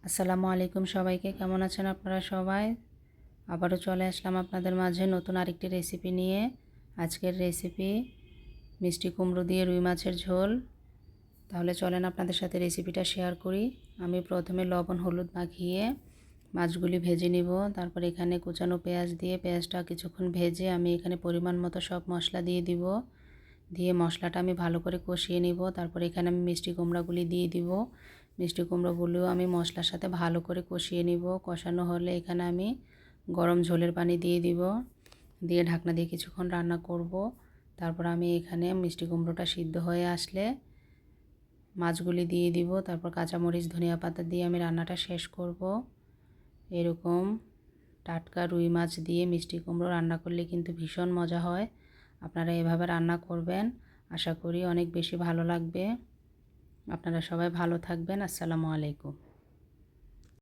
আসসালামু আলাইকুম সবাইকে, কেমন আছেন আপনারা সবাই? আবারও চলে আসলাম আপনাদের মাঝে নতুন আরেকটি রেসিপি নিয়ে। আজকের রেসিপি মিষ্টি কুমড়ো দিয়ে রুই মাছের ঝোল। তাহলে চলেন আপনাদের সাথে রেসিপিটা শেয়ার করি। আমি প্রথমে লবণ হলুদ মাখিয়ে মাছগুলি ভেজে নিব। তারপর এখানে কুচানো পেঁয়াজ দিয়ে পেঁয়াজটা কিছুক্ষণ ভেজে আমি এখানে পরিমাণ মতো সব মশলা দিয়ে দিব। দিয়ে মশলাটা আমি ভালো করে কষিয়ে নিব। তারপর এখানে আমি মিষ্টি কুমড়াগুলি দিয়ে দিব। মিষ্টি কুমড়োগুলো আমি মশলার সাথে ভালো করে কষিয়ে নিব। কষানো হলে এখানে আমি গরম ঝোলের পানি দিয়ে দিব। দিয়ে ঢাকনা দিয়ে কিছুক্ষণ রান্না করব। তারপর আমি এখানে মিষ্টি কুমড়োটা সিদ্ধ হয়ে আসলে মাছগুলি দিয়ে দিব। তারপর কাঁচামরিচ ধনিয়া পাতা দিয়ে আমি রান্নাটা শেষ করব। এরকম টাটকা রুই মাছ দিয়ে মিষ্টি কুমড়ো রান্না করলে কিন্তু ভীষণ মজা হয়। আপনারা এভাবে রান্না করবেন, আশা করি অনেক বেশি ভালো লাগবে। আপনারা সবাই ভালো থাকবেন। আসসালামু আলাইকুম।